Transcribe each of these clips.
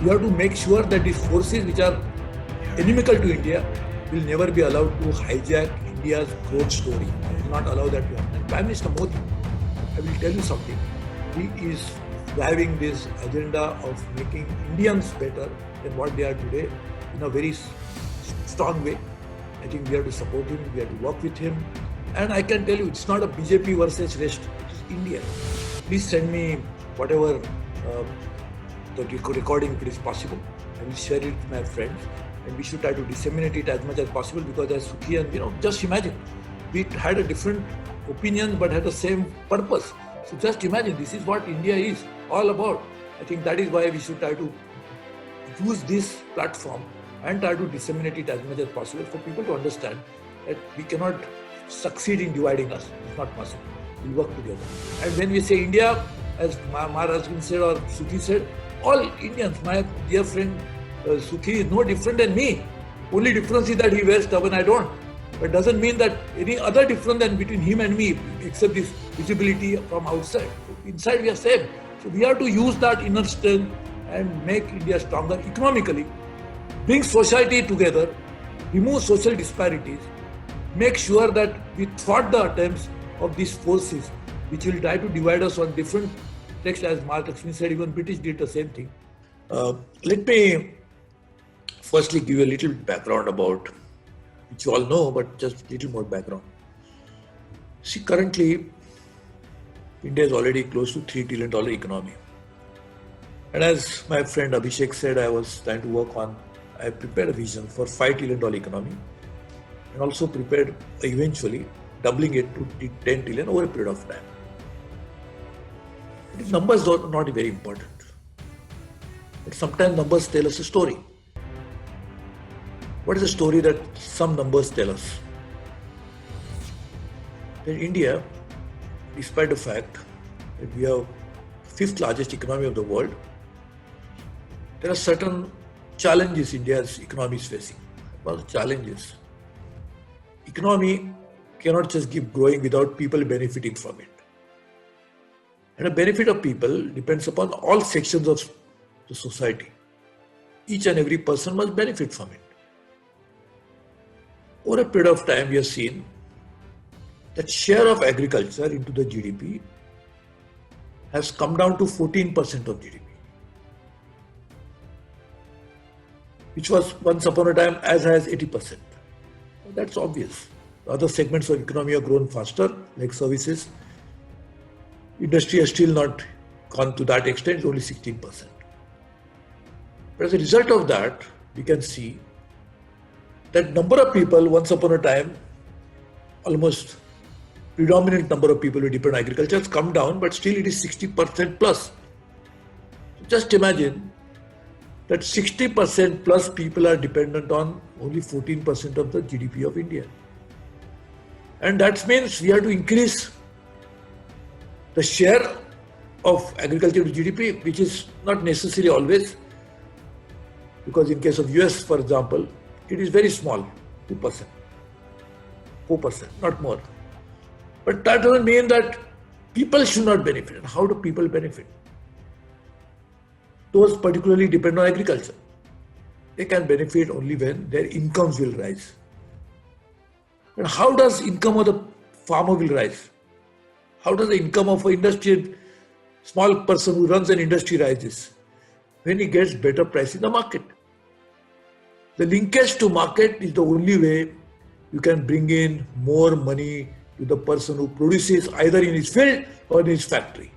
we have to make sure that these forces which are inimical to India will never be allowed to hijack India's growth story. We will not allow that to happen. Prime Minister Modi, I will tell you something. He is driving this agenda of making Indians better than what they are today in a very strong way. I think we have to support him, we have to work with him. And I can tell you, it's not a BJP versus rest, it is India. Please send me whatever the recording if it is possible. I will share it with my friends. And we should try to disseminate it as much as possible, because as Sukhi and, just imagine, we had a different opinion but had the same purpose. So just imagine, this is what India is all about. I think that is why we should try to use this platform and try to disseminate it as much as possible for people to understand that we cannot succeed in dividing us. It's not possible. We work together. And when we say India, as Maharaj said or Sukhi said, all Indians, my dear friend Sukhi is no different than me. Only difference is that he wears turban, I don't. But doesn't mean that any other difference than between him and me, except this visibility from outside. Inside we are same. So we have to use that inner strength and make India stronger economically, bring society together, remove social disparities, make sure that we thwart the attempts of these forces which will try to divide us on different texts. As Mark said, even British did the same thing. Let me firstly give you a little background about, which you all know, but just a little more background. See, currently, India is already close to $3 trillion economy. And as my friend Abhishek said, I was trying to work on, I prepared a vision for $5 trillion economy, and also prepared eventually doubling it to 10 trillion over a period of time. These numbers are not very important, but sometimes numbers tell us a story. What is the story that some numbers tell us? In India, despite the fact that we have fifth largest economy of the world, there are certain challenges India's economy is facing. One of the challenges, economy cannot just keep growing without people benefiting from it. And the benefit of people depends upon all sections of the society. Each and every person must benefit from it. Over a period of time, we have seen that share of agriculture into the GDP has come down to 14% of GDP, which was once upon a time as high as 80%. That's obvious. Other segments of economy have grown faster, like services. Industry has still not gone to that extent, it's only 16%. But as a result of that, we can see that number of people, once upon a time, almost predominant number of people who depend on agriculture has come down, but still it is 60% plus. So just imagine that 60% plus people are dependent on only 14% of the GDP of India. And that means we have to increase the share of agriculture to GDP, which is not necessary always, because in case of US, for example, it is very small, 2%, 4%, not more. But that doesn't mean that people should not benefit. And how do people benefit? Those particularly depend on agriculture. They can benefit only when their incomes will rise. And how does income of the farmer will rise? How does the income of an industry, small person who runs an industry rises? When he gets better price in the market. The linkage to market is the only way you can bring in more money to the person who produces either in his field or in his factory.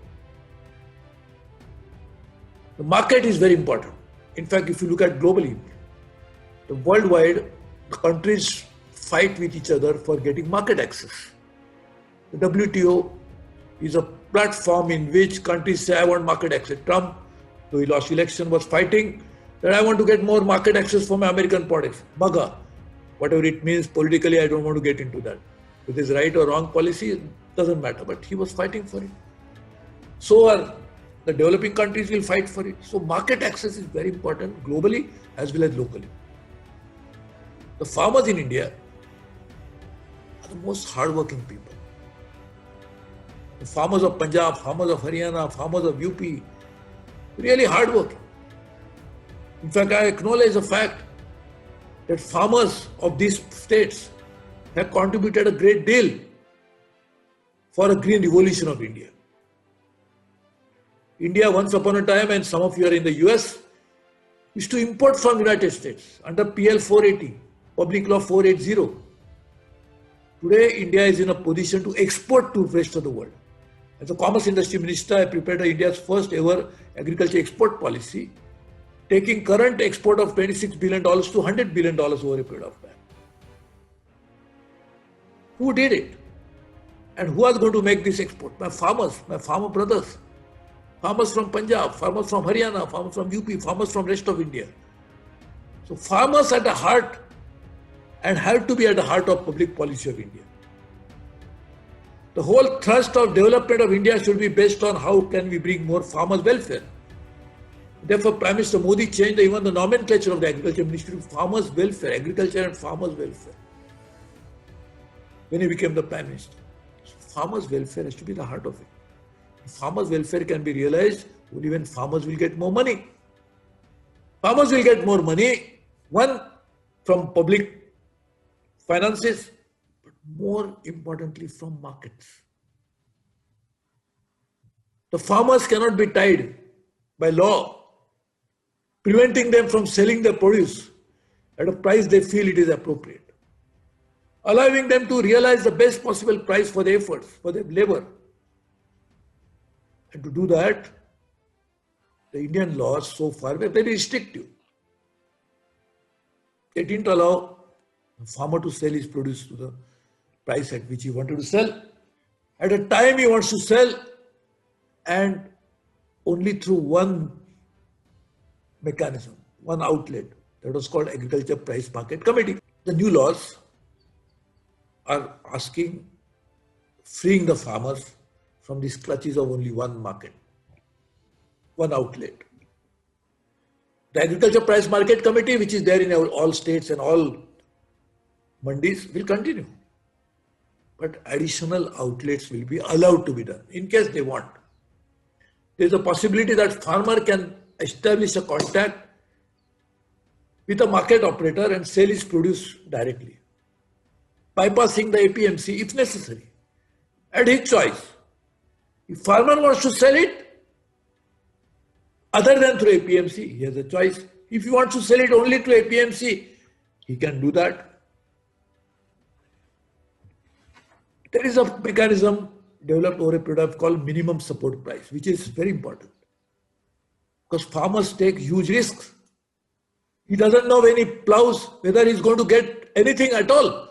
The market is very important. In fact, if you look at globally, the worldwide, the countries fight with each other for getting market access. The WTO is a platform in which countries say, I want market access. Trump, though he lost election, was fighting that I want to get more market access for my American products. MAGA, whatever it means politically, I don't want to get into that. If it is right or wrong policy, it doesn't matter, but he was fighting for it. So are the developing countries will fight for it. So market access is very important globally as well as locally. The farmers in India are the most hardworking people. The farmers of Punjab, farmers of Haryana, farmers of UP, really hardworking. In fact, I acknowledge the fact that farmers of these states have contributed a great deal for a green revolution of India. India, once upon a time, and some of you are in the US, used to import from United States under PL 480, Public Law 480. Today, India is in a position to export to the rest of the world. As a Commerce Industry Minister, I prepared India's first ever agriculture export policy, taking current export of $26 billion to $100 billion over a period of time. Who did it? And who was going to make this export? My farmers, my farmer brothers. Farmers from Punjab, farmers from Haryana, farmers from UP, farmers from rest of India. So farmers at the heart and have to be at the heart of public policy of India. The whole thrust of development of India should be based on how can we bring more farmers' welfare. Therefore, Prime Minister Modi changed even the nomenclature of the Agriculture Ministry to Farmers' Welfare, Agriculture and Farmers' Welfare, when he became the Prime Minister. So farmers' welfare has to be the heart of it. Farmers' welfare can be realized only when farmers will get more money. Farmers will get more money, one, from public finances, but more importantly from markets. The farmers cannot be tied by law, preventing them from selling their produce at a price they feel it is appropriate, allowing them to realize the best possible price for their efforts, for their labor. And to do that, the Indian laws so far were very restrictive. They didn't allow the farmer to sell his produce to the price at which he wanted to sell, at a time he wants to sell, and only through one mechanism, one outlet, that was called Agriculture Price Market Committee. The new laws are asking, freeing the farmers from these clutches of only one market, one outlet. The Agriculture Price Market Committee, which is there in all states and all mandis, will continue. But additional outlets will be allowed to be done in case they want. There is a possibility that farmer can establish a contact with a market operator and sell his produce directly, bypassing the APMC if necessary, at his choice. If farmer wants to sell it other than through APMC, he has a choice. If he wants to sell it only to APMC, he can do that. There is a mechanism developed over a period of called minimum support price, which is very important because farmers take huge risks. He doesn't know when he plows whether he's going to get anything at all.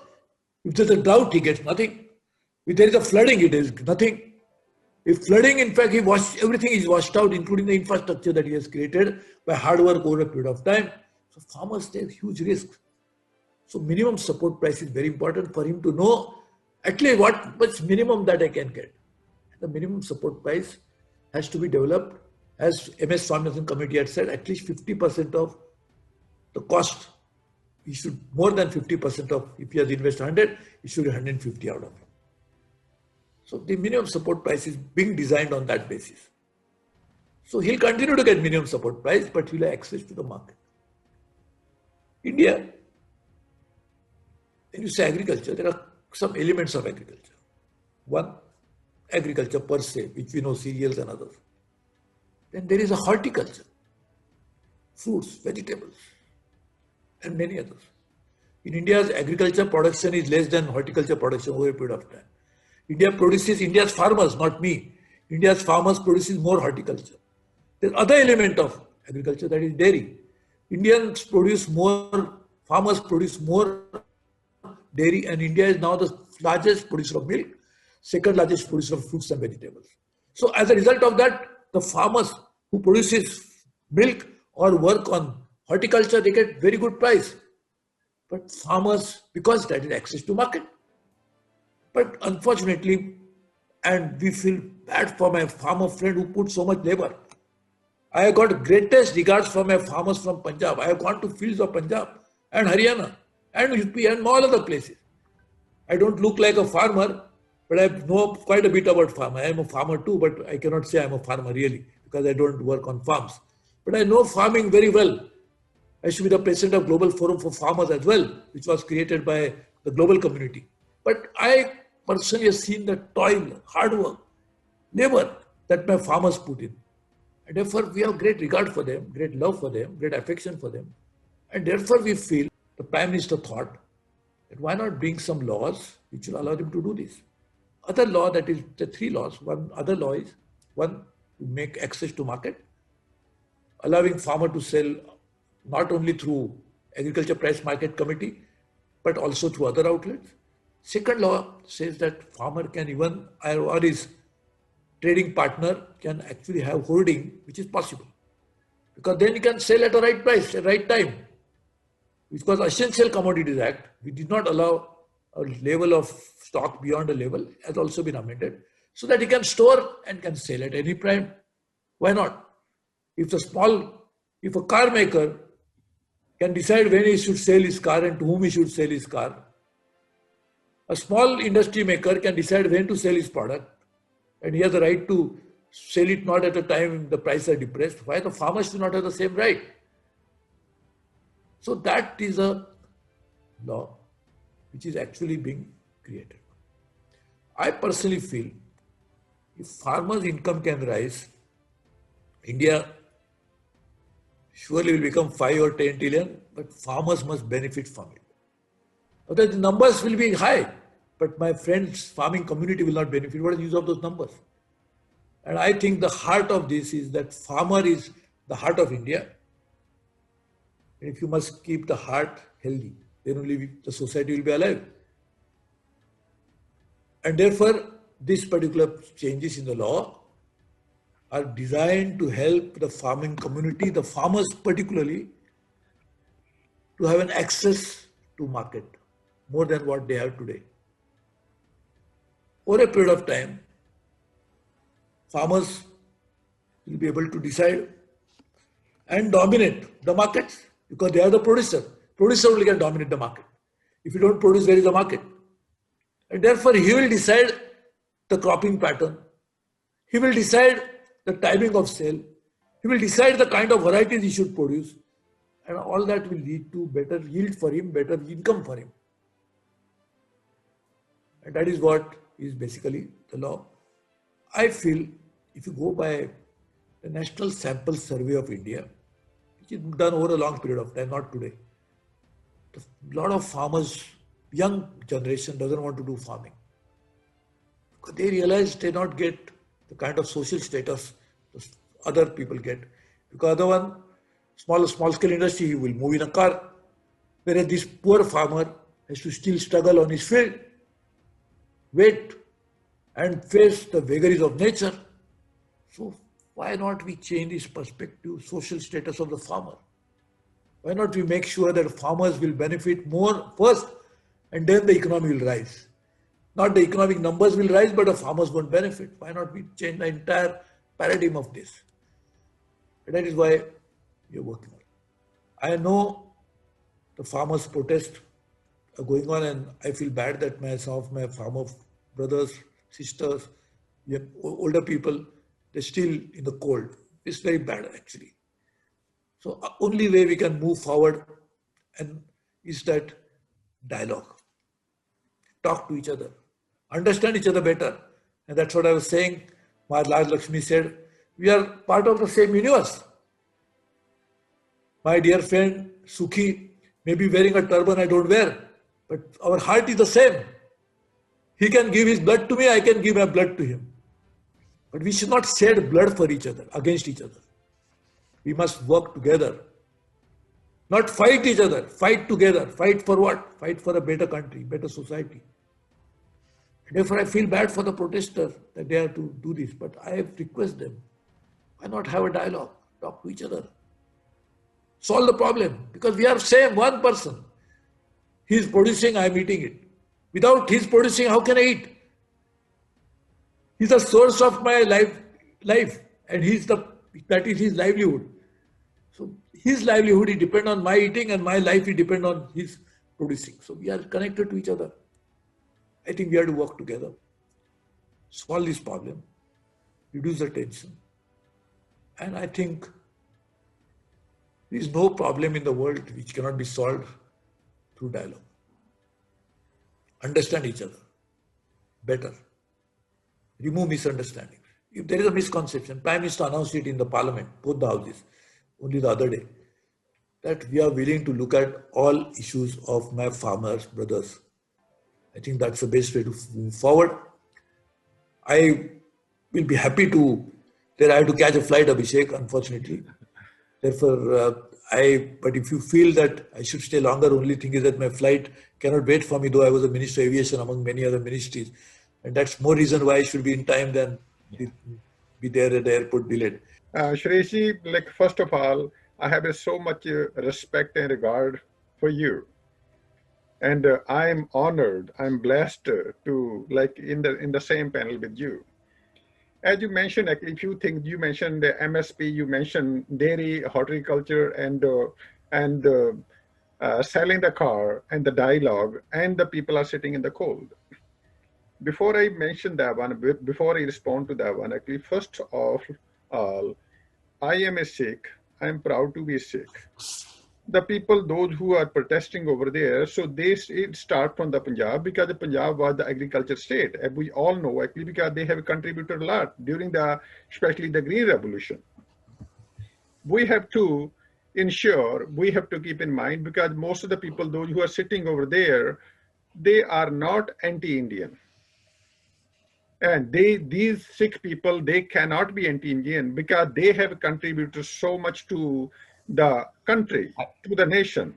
If there's a drought, he gets nothing. If there is a flooding, it is nothing. If flooding, in fact, everything is washed out, including the infrastructure that he has created by hard work over a period of time. So farmers take huge risks. So minimum support price is very important for him to know at least what's minimum that I can get. The minimum support price has to be developed, as MS Swaminathan Committee had said, at least 50% of the cost. He should more than 50% of, if he has invested 100, he should be 150 out of it. So the minimum support price is being designed on that basis. So he'll continue to get minimum support price, but he'll have access to the market. India, when you say agriculture, there are some elements of agriculture. One, agriculture per se, which we know, cereals and others. Then there is a horticulture, fruits, vegetables, and many others. In India's agriculture production is less than horticulture production over a period of time. India's farmers, not me. India's farmers produces more horticulture. There's other element of agriculture, that is dairy. Indians produce more, farmers produce more dairy, and India is now the largest producer of milk, second largest producer of fruits and vegetables. So as a result of that, the farmers who produces milk or work on horticulture, they get very good price. But farmers, because that is access to market. But unfortunately, and we feel bad for my farmer friend who put so much labor. I have got greatest regards for my farmers from Punjab. I have gone to fields of Punjab and Haryana and UP and all other places. I don't look like a farmer, but I know quite a bit about farmer. I am a farmer too, but I cannot say I am a farmer really because I don't work on farms. But I know farming very well. I used to be the president of Global Forum for Farmers as well, which was created by the global community. But I personally have seen the toil, hard work, labor that my farmers put in. And therefore, we have great regard for them, great love for them, great affection for them. And therefore, we feel the Prime Minister thought that why not bring some laws which will allow them to do this. Other law, that is the three laws. One other law is one, to make access to market, allowing farmer to sell not only through Agriculture Price Market Committee, but also through other outlets. Second law says that farmer can even, or his trading partner can actually have holding, which is possible. Because then he can sell at the right price, at the right time. Because Essential Commodities Act, we did not allow a level of stock beyond a level, has also been amended, so that he can store and can sell at any price. Why not? If a car maker can decide when he should sell his car and to whom he should sell his car, a small industry maker can decide when to sell his product, and he has the right to sell it not at a time the prices are depressed. Why the farmers do not have the same right? So that is a law which is actually being created. I personally feel if farmers' income can rise, India surely will become 5 or 10 trillion, but farmers must benefit from it. Otherwise, the numbers will be high, but my friends, farming community will not benefit. What is the use of those numbers? And I think the heart of this is that farmer is the heart of India. And if you must keep the heart healthy, then only the society will be alive. And therefore, these particular changes in the law are designed to help the farming community, the farmers particularly, to have an access to market more than what they have today. Over a period of time, farmers will be able to decide and dominate the markets because they are the producer. Producer only can dominate the market. If you don't produce, where is the market? And therefore, he will decide the cropping pattern. He will decide the timing of sale. He will decide the kind of varieties he should produce. And all that will lead to better yield for him, better income for him. And that is what is basically the law. I feel if you go by the National Sample Survey of India, which is done over a long period of time, not today, a lot of farmers, young generation doesn't want to do farming. Because they realize they not get the kind of social status other people get. Because other one, small scale industry, he will move in a car. Whereas this poor farmer has to still struggle on his field, wait and face the vagaries of nature. So why not we change this perspective, social status of the farmer? Why not we make sure that farmers will benefit more first and then the economy will rise? Not the economic numbers will rise, but the farmers won't benefit. Why not we change the entire paradigm of this? And that is why we are working on it. I know the farmers' protests are going on, and I feel bad that some of my farmer brothers, sisters, older people, they're still in the cold. It's very bad actually. So only way we can move forward and is that dialogue. Talk to each other, understand each other better. And that's what I was saying. Maharaj Lakshmi said, we are part of the same universe. My dear friend Sukhi may be wearing a turban I don't wear, but our heart is the same. He can give his blood to me, I can give my blood to him. But we should not shed blood for each other, against each other. We must work together. Not fight each other, fight together. Fight for what? Fight for a better country, better society. Therefore, I feel bad for the protesters that they have to do this, but I request them, why not have a dialogue, talk to each other, solve the problem, because we are same, one person. He is producing, I am eating it. Without his producing, how can I eat? He is the source of my life, and that is his livelihood. So his livelihood, it depends on my eating, and my life, it depends on his producing. So we are connected to each other. I think we have to work together, solve this problem, reduce the tension. And I think There is no problem in the world which cannot be solved through dialogue. Understand each other better. Remove misunderstanding. If there is a misconception, Prime Minister announced it in the Parliament, both the houses, only the other day, that we are willing to look at all issues of my farmers, brothers. I think that's the best way to move forward. I will be happy to. There, I have to catch a flight, Abhishek, unfortunately. Therefore, but if you feel that I should stay longer, only thing is that my flight cannot wait for me, though I was a Minister of Aviation among many other ministries. And that's more reason why I should be in time than be there at the airport delayed. Shreshi, like first of all, I have so much respect and regard for you, and I'm honored, I'm blessed to like in the same panel with you. As you mentioned, actually, a few things you mentioned the MSP, you mentioned dairy, horticulture, and selling the car and the dialogue, and the people are sitting in the cold. Before I mention that one, before I respond to that one, actually, first of all, I am a Sikh. I am proud to be a Sikh. The people, those who are protesting over there, so it start from the Punjab because the Punjab was the agriculture state. And we all know actually because they have contributed a lot during especially the Green Revolution. We have to ensure, we have to keep in mind because most of the people, those who are sitting over there, they are not anti-Indian. And these Sikh people, they cannot be anti-Indian because they have contributed so much to the country, to the nation.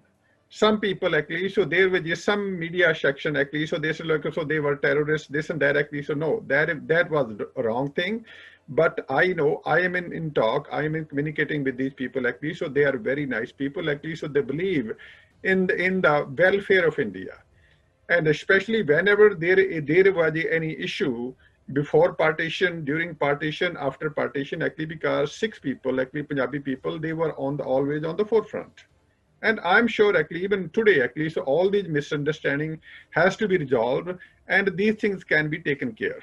Some people actually, so there was just some media section actually, so they said, look, so they were terrorists, this and that actually. So no, that was the wrong thing. But I know I am in talk, I am in communicating with these people actually, so they are very nice people actually, so they believe in the welfare of India. And especially whenever there was any issue before partition, during partition, after partition, actually because Sikh people, actually Punjabi people, they were always on the forefront. And I'm sure actually even today, actually, so all these misunderstanding has to be resolved and these things can be taken care.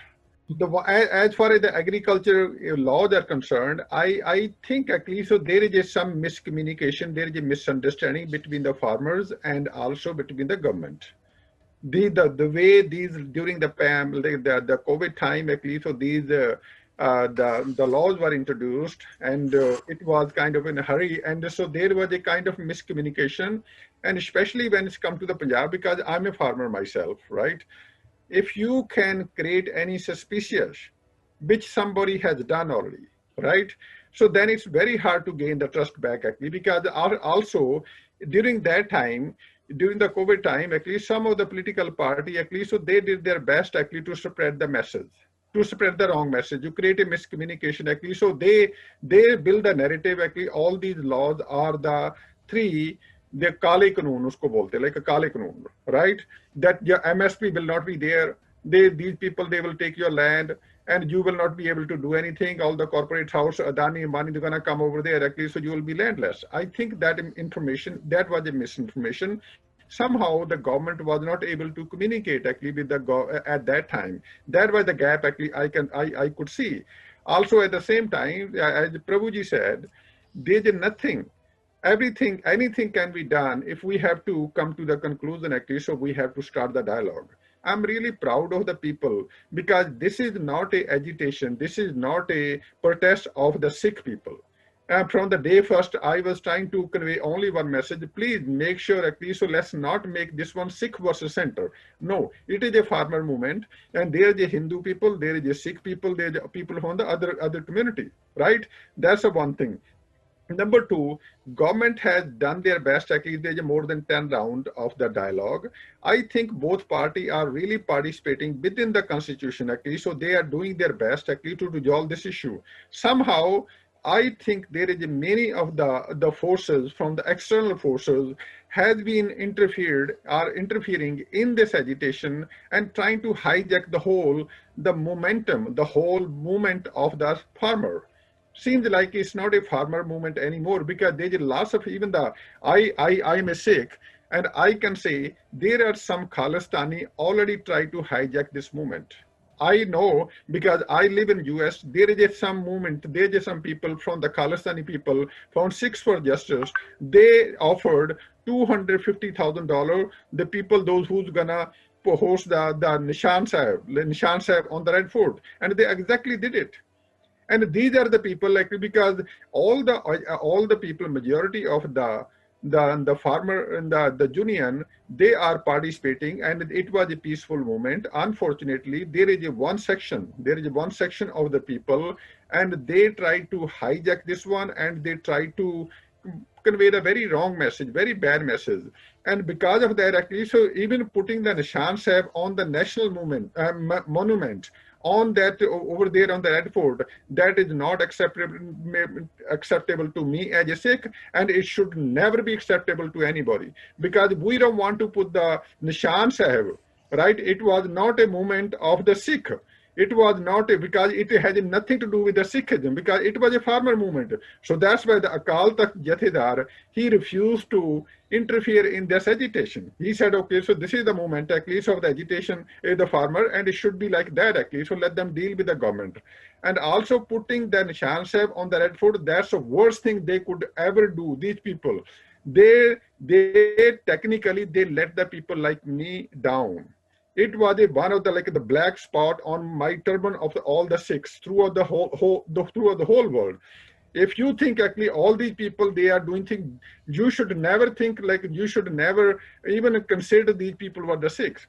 As far as the agriculture laws are concerned, I think actually, so there is some miscommunication, there is a misunderstanding between the farmers and also between the government. The way these during the COVID time actually, so these the laws were introduced and it was kind of in a hurry, and so there was a kind of miscommunication, and especially when it's come to the Punjab, because I'm a farmer myself, right? If you can create any suspicious which somebody has done already, right? So then it's very hard to gain the trust back actually, because also during that time, during the COVID time, actually some of the political party actually, so they did their best actually to spread the message, to spread the wrong message, to create a miscommunication actually. So they build a narrative actually, all these laws are the three, the Kale Kanoon usko bolte, like a Kale Kanoon, right? That your MSP will not be there. These people, they will take your land and you will not be able to do anything. All the corporate house, Adani, Ambani, they're gonna come over there actually, so you will be landless. I think that information, that was a misinformation. Somehow the government was not able to communicate actually with at that time. That was the gap actually I could see. Also at the same time, as Prabhuji said, there is nothing, everything, anything can be done if we have to come to the conclusion actually, so we have to start the dialogue. I'm really proud of the people because this is not a agitation, this is not a protest of the Sikh people. And from the day first, I was trying to convey only one message. Please make sure at least, so let's not make this one Sikh versus center. No, it is a farmer movement, and there is a Hindu people, there is a Sikh people, there is people from the other community, right? That's the one thing. Number two, government has done their best. Actually, there's more than 10 rounds of the dialogue. I think both parties are really participating within the constitution, actually. So they are doing their best, actually, to resolve this issue. Somehow, I think there is many of the forces from the external forces has been interfering in this agitation and trying to hijack the momentum, the whole movement of the farmer. Seems like it's not a farmer movement anymore because there's lots of even I'm a Sikh, and I can say there are some Khalistani already try to hijack this movement. I know because I live in US. There is some movement. There is some people from the Khalistani people found Sikhs for justice. They offered $250,000. The people, those who's gonna host the Nishan Sahib on the Red Fort, and they exactly did it. And these are the people, like, because all the people, majority of the farmer and the union, they are participating, and it was a peaceful movement. Unfortunately, there is one section of the people, and they try to hijack this one, and they try to convey a very wrong message, very bad message. And because of that, actually, so even putting the Nishan Sahib on the national monument on that over there on the Red Fort, that is not acceptable to me as a Sikh, and it should never be acceptable to anybody, because we don't want to put the Nishan Sahib, right? It was not a movement of the Sikh. It was not because it had nothing to do with the Sikhism, because it was a farmer movement. So that's why the Akal Takht Jathedar, he refused to interfere in this agitation. He said, okay, so this is the movement, at least of the agitation is the farmer, and it should be like that, actually. So let them deal with the government. And also putting the Nishan Sahib on the Red Fort, that's the worst thing they could ever do. These people, they technically, they let the people like me down. It was one of the black spot on my turban of all the Sikhs throughout the throughout the whole world. If you think actually all these people, they are doing things, you should never think, like, you should never even consider these people were the Sikhs.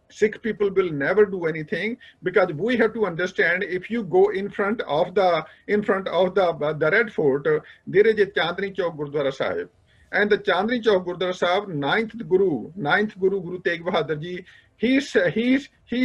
Sikh people will never do anything, because we have to understand, if you go in front of the Red Fort, there is a Chandni Chowk Gurdwara Sahib. And the Chandni Chowk Gurdwara Sahib, ninth Guru, Guru Tegh Bahadur Ji, he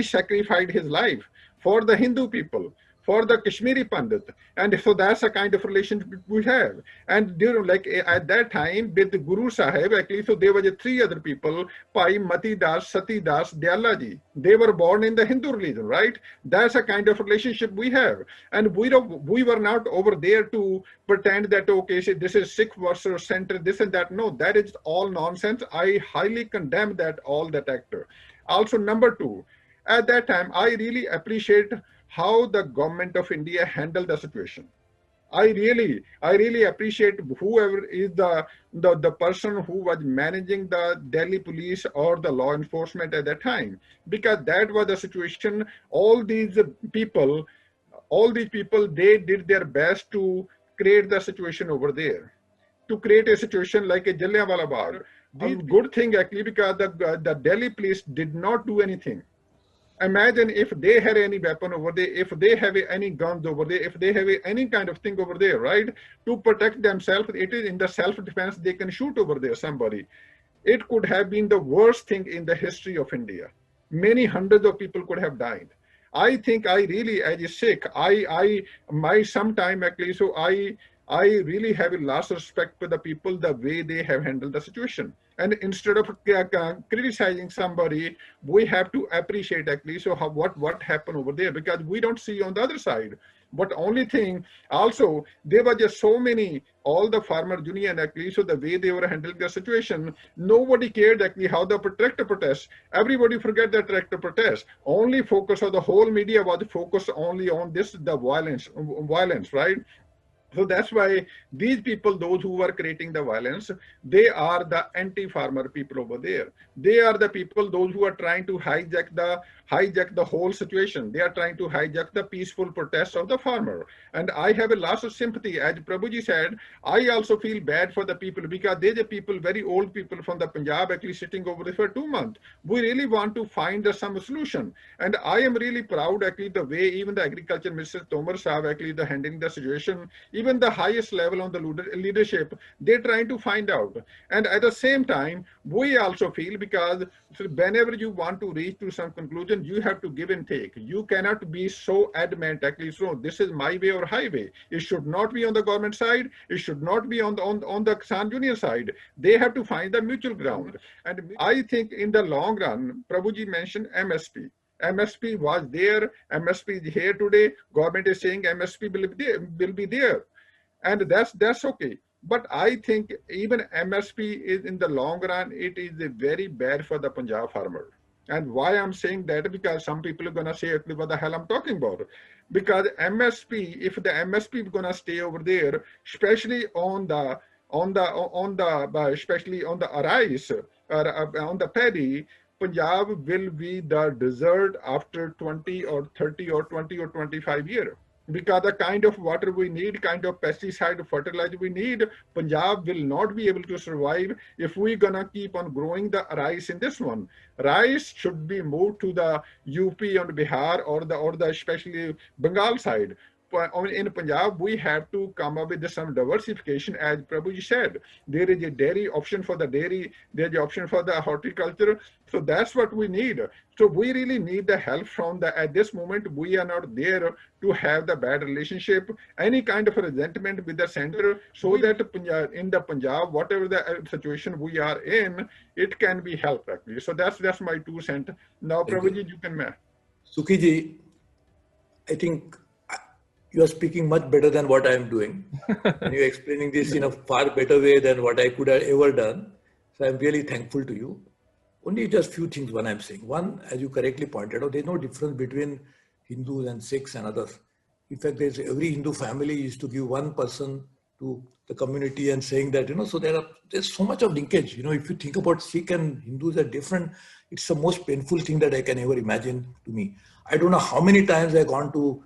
sacrificed his life for the Hindu people, for the Kashmiri Pandit. And so that's a kind of relationship we have. And during, like, at that time, with the Guru Sahib, actually, so there were three other people, Pai Mati Das, Sati Das, Dayala Ji. They were born in the Hindu religion, right? That's a kind of relationship we have. And we were not over there to pretend that, okay, so this is Sikh versus center, this and that. No, that is all nonsense. I highly condemn all that actor. Also, number two, at that time, I really appreciate how the government of India handled the situation. I really appreciate whoever is the person who was managing the Delhi police or the law enforcement at that time, because that was the situation. All these people, they did their best to create the situation over there, to create a situation like a Jallianwala Bagh. A good thing, actually, because the Delhi police did not do anything. Imagine if they had any weapon over there, if they have any guns over there, if they have any kind of thing over there, right, to protect themselves. It is in the self-defense, they can shoot over there somebody. It could have been the worst thing in the history of India. Many hundreds of people could have died. I think I really, as a Sikh, my sometime actually, so I really have a lots of respect for the people, the way they have handled the situation. And instead of criticizing somebody, we have to appreciate actually, so what happened over there, because we don't see on the other side. But only thing, also, there were just so many, all the farmer union actually, so the way they were handling the situation, nobody cared actually how the tractor protest. Everybody forget the tractor protest. Only focus of the whole media was focused only on this, the violence, right? So that's why these people, those who are creating the violence, they are the anti-farmer people over there. They are the people, those who are trying to hijack the whole situation. They are trying to hijack the peaceful protest of the farmer. And I have a lot of sympathy. As Prabhuji said, I also feel bad for the people, because there's a people, very old people from the Punjab actually sitting over there for 2 months. We really want to find some solution. And I am really proud actually the way even the agriculture minister Tomar Saab actually the handling the situation, even the highest level on the leadership, they're trying to find out. And at the same time, we also feel, because whenever you want to reach to some conclusion, you have to give and take. You cannot be so adamant, actually, so this is my way or highway. It should not be on the government side. It should not be on the Kisan Union side. They have to find the mutual ground. And I think in the long run, Prabhuji mentioned MSP. MSP was there. MSP is here today. Government is saying MSP will be there. And that's okay. But I think even MSP is in the long run, it is very bad for the Punjab farmer. And why I'm saying that, because some people are gonna say, "Okay, what the hell I'm talking about?" Because MSP, if the MSP is gonna stay over there, especially especially on the rice or on the paddy, Punjab will be the desert after 20 or 30 or 20 or 25 years. Because the kind of water we need, kind of pesticide fertilizer we need, Punjab will not be able to survive if we're gonna keep on growing the rice in this one. Rice should be moved to the UP and Bihar or the especially Bengal side. In Punjab, we have to come up with some diversification, as Prabhuji said. There is a dairy option for the dairy, there's an option for the horticulture. So that's what we need. So we really need the help from the, at this moment, we are not there to have the bad relationship, any kind of resentment with the center, so that in the Punjab, whatever the situation we are in, it can be helped actually. So that's my 2 cents. Now, Thank you. Prabhuji, you can. Sukhi ji, I think you are speaking much better than what I am doing. And you're explaining this in a far better way than what I could have ever done. So I'm really thankful to you. Only just few things one I'm saying. One, as you correctly pointed out, there's no difference between Hindus and Sikhs and others. In fact, every Hindu family used to give one person to the community and saying that, so there's so much of linkage. If you think about Sikh and Hindus are different, it's the most painful thing that I can ever imagine to me. I don't know how many times I've gone to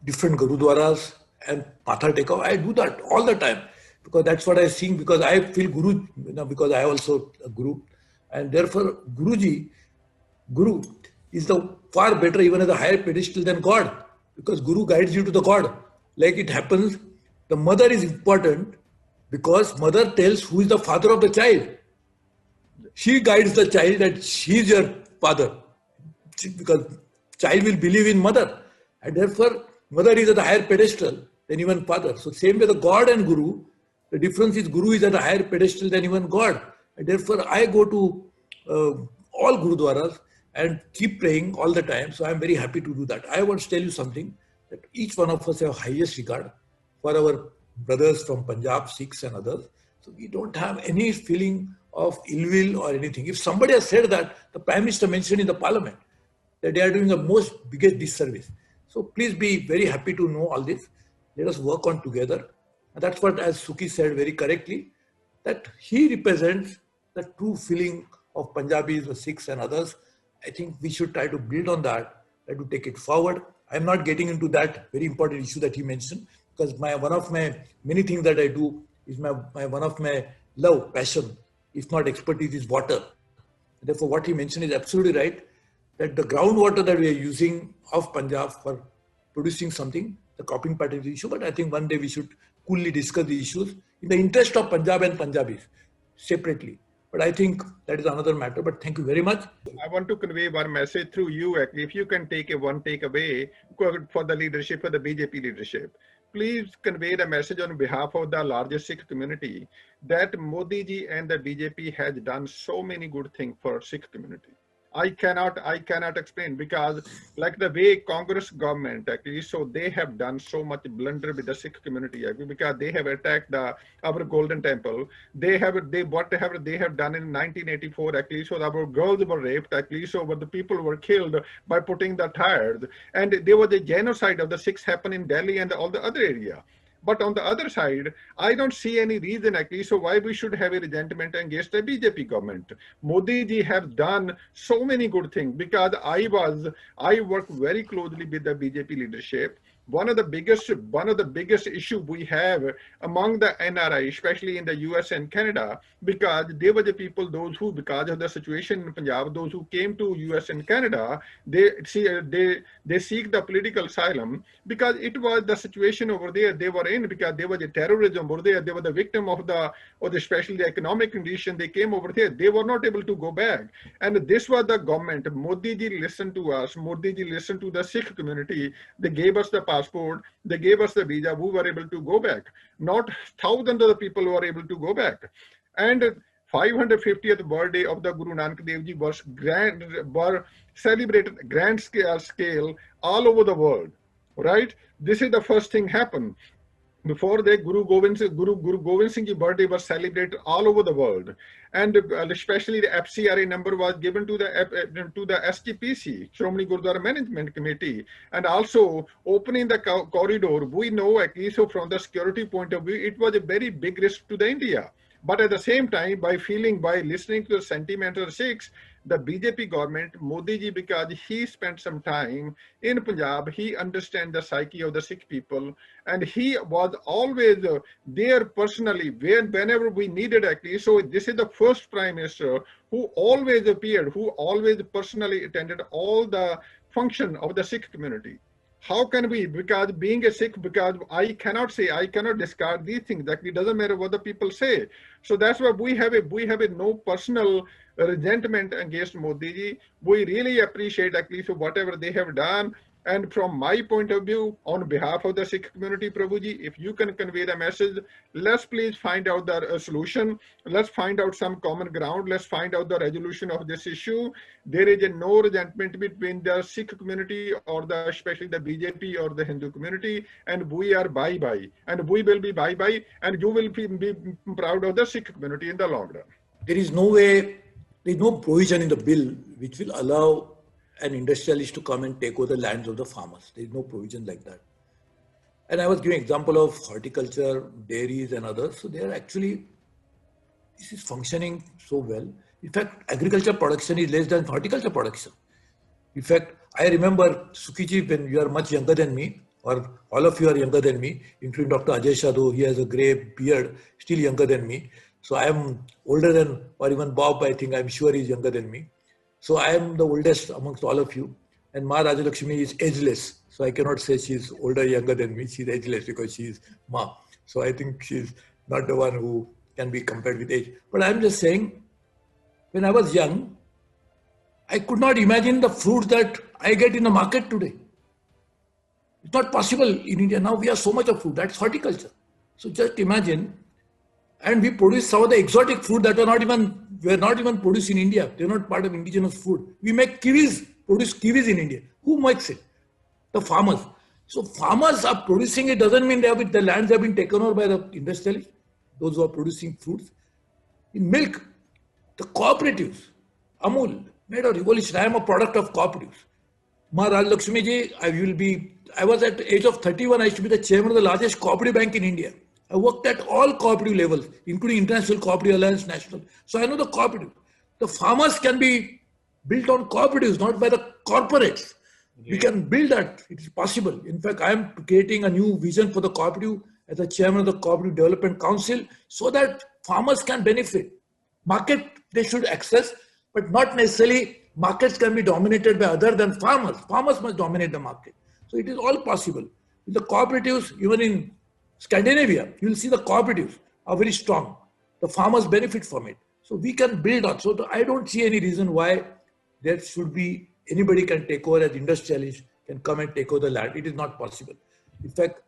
different gurudwaras and Patha Teka. I do that all the time because that's what I sing, because I feel Guru, because I also a Guru. And therefore, Guru is the far better, even at a higher pedestal than God, because Guru guides you to the God. Like it happens, the mother is important because mother tells who is the father of the child. She guides the child that she is your father, because child will believe in mother, and therefore mother is at a higher pedestal than even father. So same way the God and Guru, the difference is Guru is at a higher pedestal than even God, and therefore I go to all Gurudwaras and keep praying all the time. So I'm very happy to do that. I want to tell you something, that each one of us have highest regard for our brothers from Punjab, Sikhs and others. So we don't have any feeling of ill will or anything. If somebody has said that, the Prime Minister mentioned in the Parliament that they are doing the most biggest disservice. So please be very happy to know all this. Let us work on together. And that's what, as Sukhi said very correctly, that he represents the true feeling of Punjabis, the Sikhs and others. I think we should try to build on that, try to take it forward. I'm not getting into that very important issue that he mentioned, because one of my many things that I do is one of my love, passion, if not expertise, is water. Therefore, what he mentioned is absolutely right, that the groundwater that we are using of Punjab for producing something, the cropping part is the issue, but I think one day we should coolly discuss the issues in the interest of Punjab and Punjabis separately. But I think that is another matter. But thank you very much. I want to convey one message through you. Actually, if you can take one takeaway for the leadership, for the BJP leadership, please convey the message on behalf of the largest Sikh community that Modi ji and the BJP has done so many good things for Sikh community. I cannot explain, because like the way Congress government actually, so they have done so much blunder with the Sikh community actually, because they have attacked our Golden Temple. They have done in 1984 actually. So our girls were raped actually. So the people were killed by putting the tires, and there was a genocide of the Sikhs happen in Delhi and all the other area. But on the other side, I don't see any reason actually, so why we should have a resentment against the BJP government. Modi ji has done so many good things, because I work very closely with the BJP leadership. One of the biggest issue we have among the NRI, especially in the US and Canada, because they were the people, those who, because of the situation in Punjab, those who came to US and Canada, they seek the political asylum, because it was the situation over there they were in, because there was a terrorism over there. They were the victim of especially the economic condition. They came over there. They were not able to go back. And this was the government. Modi ji listened to us. Modi ji listened to the Sikh community. They gave us the passport. They gave us the visa. We were able to go back. Not thousands of the people who were able to go back. And 550th birthday of the Guru Nanak Dev Ji were celebrated grand scale all over the world. Right? This is the first thing happened. Before that, Guru Gobind Singh Ji's birthday was celebrated all over the world, and especially the FCRA number was given to the SGPC, Shromani Gurudwara Management Committee, and also opening the corridor. We know, at least from the security point of view, it was a very big risk to the India. But at the same time, by listening to the sentiment of the Sikhs, the BJP government, Modi ji, because he spent some time in Punjab, he understands the psyche of the Sikh people, and he was always there personally whenever we needed actually. So this is the first Prime Minister who always appeared, who always personally attended all the function of the Sikh community. How can we, because being a Sikh, because I cannot discard these things. That it doesn't matter what the people say. So that's why we have a no personal resentment against Modi ji. We really appreciate at least whatever they have done. And from my point of view, on behalf of the Sikh community, Prabhuji, if you can convey the message, let's please find out the solution. Let's find out some common ground. Let's find out the resolution of this issue. There is no resentment between the Sikh community or especially the BJP or the Hindu community. And we are bye-bye. And we will be bye-bye. And you will be proud of the Sikh community in the long run. There is no way, there is no provision in the bill which will allow an industrialist to come and take over the lands of the farmers. There is no provision like that. And I was giving example of horticulture, dairies and others. So they are actually, this is functioning so well. In fact, agriculture production is less than horticulture production. In fact, I remember Sukhi ji, when you are much younger than me, or all of you are younger than me, including Dr. Ajay Shadhu, he has a grey beard, still younger than me. So I am older than, or even Bob, I think, I'm sure he's younger than me. So I am the oldest amongst all of you, and Ma Rajalakshmi is ageless. So I cannot say she's older or younger than me. She's ageless because she's Ma. So I think she's not the one who can be compared with age. But I'm just saying, when I was young, I could not imagine the fruit that I get in the market today. It's not possible in India. Now we have so much of fruit. That's horticulture. So just imagine. And we produce some of the exotic fruit that were not even produced in India. They're not part of indigenous food. We make produce kiwis in India. Who makes it? The farmers. So farmers are producing it, doesn't mean the lands have been taken over by the industrialists, those who are producing fruits. In milk, the cooperatives, Amul, made a revolution. I am a product of cooperatives. Ma Rajalakshmi ji, I was at the age of 31, I used to be the chairman of the largest cooperative bank in India. I worked at all cooperative levels, including International Cooperative Alliance National. So I know the cooperative. The farmers can be built on cooperatives, not by the corporates. Yeah. We can build that. It is possible. In fact, I am creating a new vision for the cooperative as the chairman of the Cooperative Development Council so that farmers can benefit. Market they should access, but not necessarily markets can be dominated by other than farmers. Farmers must dominate the market. So it is all possible. With the cooperatives, even in Scandinavia, you will see the cooperatives are very strong. The farmers benefit from it. So we can build on. So I don't see any reason why there should be anybody can take over as industrialists can come and take over the land. It is not possible. In fact,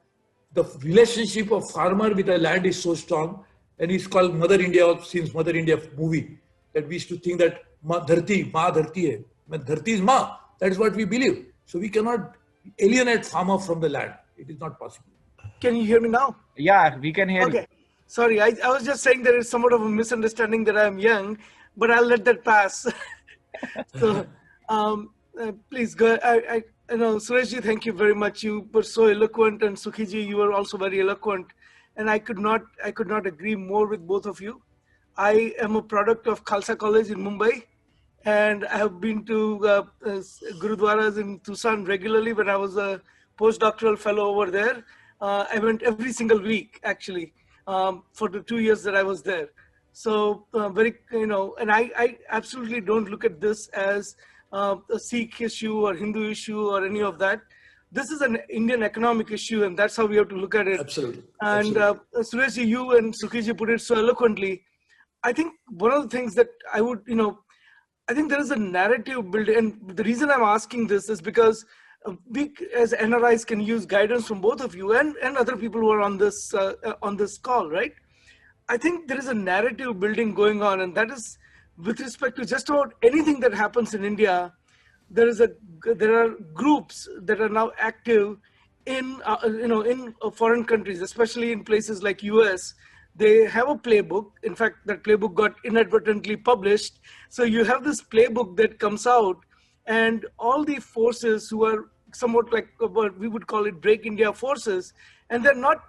the relationship of farmer with the land is so strong, and it's called Mother India since Mother India movie, that we used to think that Ma dharti hai. Dharti is Ma. That is what we believe. So we cannot alienate farmer from the land. It is not possible. Can you hear me now? Yeah, we can hear you. Okay. Sorry, I was just saying there is somewhat of a misunderstanding that I'm young, but I'll let that pass. So, please go. I know, Sureshji, thank you very much. You were so eloquent, and Sukhiji, you were also very eloquent, and I could not agree more with both of you. I am a product of Khalsa College in Mumbai, and I have been to Gurudwaras in Tucson regularly when I was a postdoctoral fellow over there. I went every single week, actually, for the 2 years that I was there. So and I absolutely don't look at this as a Sikh issue or Hindu issue or any of that. This is an Indian economic issue, and that's how we have to look at it. Absolutely. And Sureshji, you and Sukhiji put it so eloquently. I think one of the things that I would, I think there is a narrative built, and the reason I'm asking this is because we as NRIs can use guidance from both of you and other people who are on this call, right? I think there is a narrative building going on, and that is with respect to just about anything that happens in India. There are groups that are now active in foreign countries, especially in places like US, they have a playbook. In fact, that playbook got inadvertently published. So you have this playbook that comes out, and all the forces who are somewhat like what we would call it break India forces, and they're not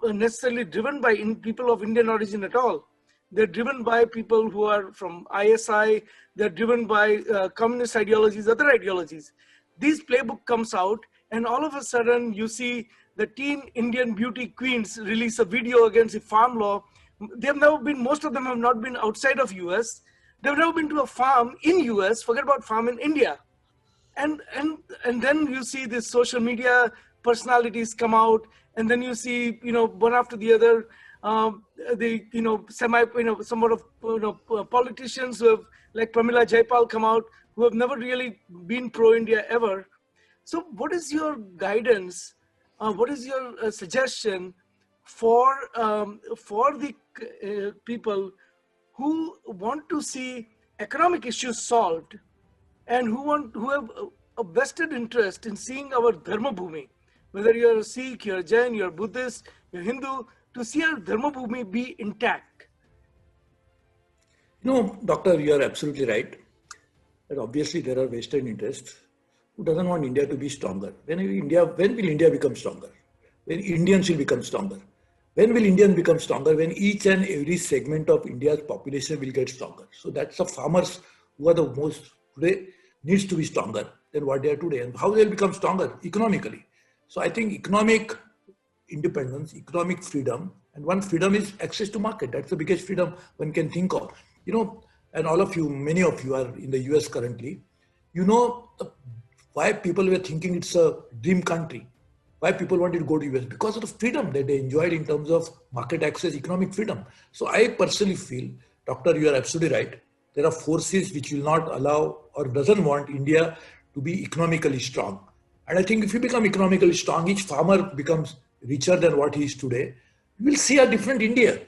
necessarily driven by people of Indian origin at all. They're driven by people who are from ISI. They're driven by communist ideologies, other ideologies. This playbook comes out, and all of a sudden you see the teen Indian beauty queens release a video against the farm law. They've never been, most of them have not been outside of US. They've never been to a farm in US, forget about farm in India. And then you see these social media personalities come out, and then you see, one after the other, somewhat of, politicians who have, like Pramila Jaipal, come out, who have never really been pro-India ever. So what is your guidance? What is your suggestion for the people who want to see economic issues solved, and who have a vested interest in seeing our Dharma Bhumi, whether you're a Sikh, you're a Jain, you're Buddhist, you're Hindu, to see our Dharma Bhumi be intact? Doctor, you are absolutely right. That obviously there are Western interests. Who doesn't want India to be stronger? When will India become stronger? When Indians will become stronger? When will Indians become stronger? When each and every segment of India's population will get stronger. So that's the farmers who are the most today needs to be stronger than what they are today. And how they'll become stronger? Economically. So I think economic independence, economic freedom, and one freedom is access to market. That's the biggest freedom one can think of. And all of you, many of you are in the US currently. Why people were thinking it's a dream country. Why people wanted to go to US? Because of the freedom that they enjoyed in terms of market access, economic freedom. So I personally feel, Doctor, you are absolutely right. There are forces which will not allow or doesn't want India to be economically strong. And I think if you become economically strong, each farmer becomes richer than what he is today, you will see a different India.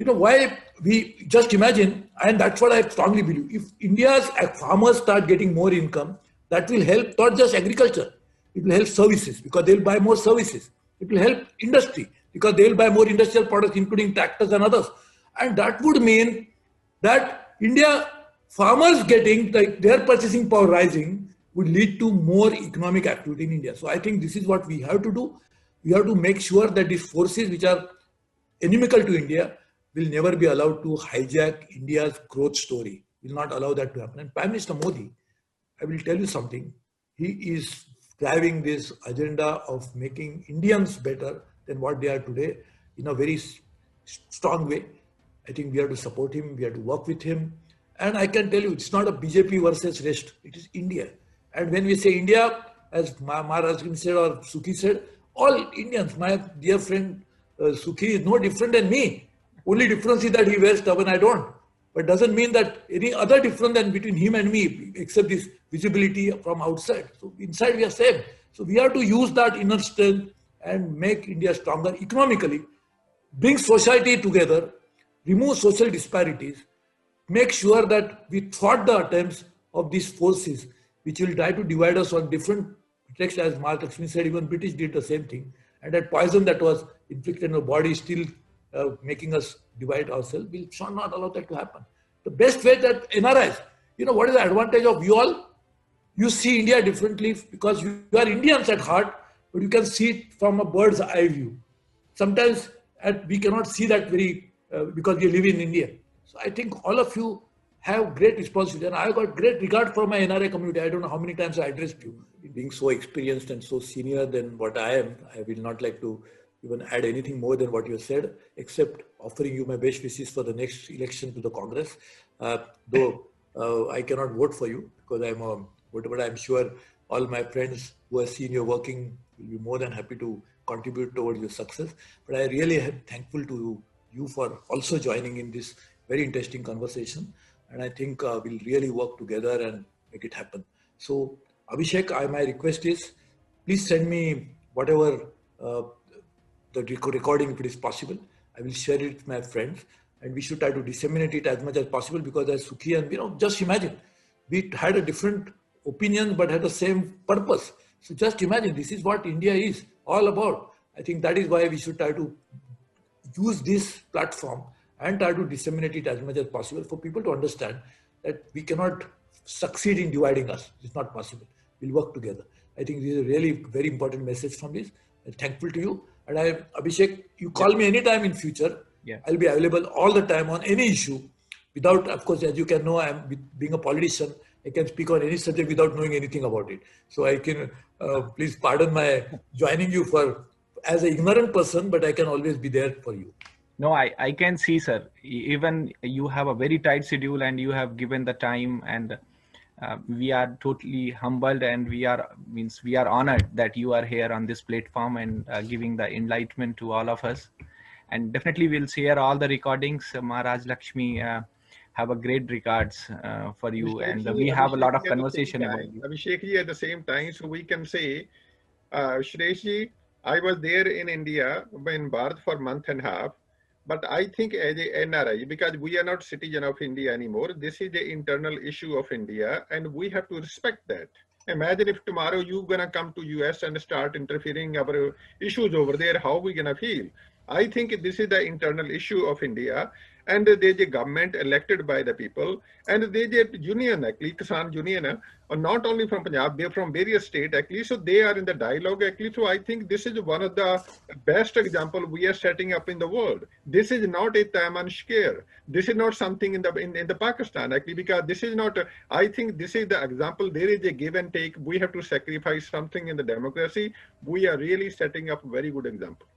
Why we just imagine, and that's what I strongly believe. If India's farmers start getting more income, that will help not just agriculture, it will help services because they'll buy more services. It will help industry because they'll buy more industrial products, including tractors and others. And that would mean that India farmers getting their purchasing power rising would lead to more economic activity in India. So I think this is what we have to do. We have to make sure that these forces which are inimical to India will never be allowed to hijack India's growth story. Will not allow that to happen. And Prime Minister Modi, I will tell you something. He is driving this agenda of making Indians better than what they are today in a very strong way. I think we have to support him. We have to work with him. And I can tell you, it's not a BJP versus rest. It is India. And when we say India, as Maharaj said or Sukhi said, all Indians, my dear friend Sukhi is no different than me. Only difference is that he wears turban, I don't. But doesn't mean that any other difference than between him and me, except this visibility from outside. So inside we are same. So we have to use that inner strength and make India stronger economically, bring society together, remove social disparities, make sure that we thwart the attempts of these forces which will try to divide us on different texts. As Mark Lakshmi said, even British did the same thing. And that poison that was inflicted in our body still making us divide ourselves. We shall not allow that to happen. The best way that NRIs, what is the advantage of you all? You see India differently because you are Indians at heart, but you can see it from a bird's eye view. Sometimes we cannot see that very because we live in India. So I think all of you have great responsibility, and I've got great regard for my NRI community. I don't know how many times I addressed you. Being so experienced and so senior than what I am, I will not like to even add anything more than what you said, except offering you my best wishes for the next election to the Congress. Though I cannot vote for you because I'm a voter, but I'm sure all my friends who have seen you working will be more than happy to contribute towards your success. But I really am thankful to you for also joining in this very interesting conversation. And I think we'll really work together and make it happen. So Abhishek, my request is, please send me whatever the recording if it is possible. I will share it with my friends, and we should try to disseminate it as much as possible because as Sukhi and just imagine, we had a different opinion but had the same purpose. So just imagine, this is what India is. all about. I think that is why we should try to use this platform and try to disseminate it as much as possible for people to understand that we cannot succeed in dividing us. It's not possible. We'll work together. I think this is a really very important message from this. I'm thankful to you. And Abhishek, you call me anytime in future. Yeah. I'll be available all the time on any issue. Without, of course, as you can know, being a politician, I can speak on any subject without knowing anything about it. So I can, please pardon my joining you as an ignorant person, but I can always be there for you. No, I can see, sir. Even you have a very tight schedule and you have given the time, and we are totally humbled, and we are honored that you are here on this platform and giving the enlightenment to all of us. And definitely we'll share all the recordings. Maharaj Lakshmi have a great regards for you, and we have a lot of conversation about you. Abhishek ji, at the same time, so we can say, Suresh ji, I was there in India, in Bharat for a month and a half. But I think as a NRI, because we are not citizen of India anymore, this is the internal issue of India, and we have to respect that. Imagine if tomorrow you're gonna come to US and start interfering our issues over there, how we gonna feel? I think this is the internal issue of India, and there's a government elected by the people, and there's a union, actually, Kisan Union, not only from Punjab, they're from various states, actually, so they are in the dialogue, actually. So I think this is one of the best example we are setting up in the world. This is not a Taman scare. This is not something in the Pakistan, actually, because this is not, I think this is the example. There is a give and take. We have to sacrifice something in the democracy. We are really setting up a very good example.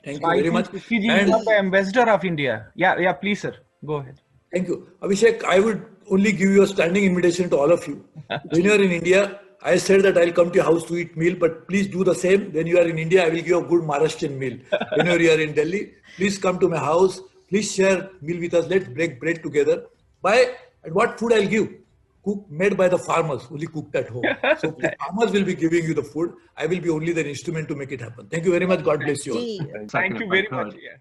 Thank you very much. Sukhi ji, you are the ambassador of India. Yeah, please, sir. Go ahead. Thank you. Abhishek, I would only give you a standing invitation to all of you. When you are in India, I said that I'll come to your house to eat meal, but please do the same. When you are in India, I will give you a good Maharashtrian meal. Whenever you are in Delhi, please come to my house. Please share meal with us. Let's break bread together. And what food I'll give? Made by the farmers, only cooked at home. So the farmers will be giving you the food. I will be only the instrument to make it happen. Thank you very much. God bless you all. Thank you very much. Yeah.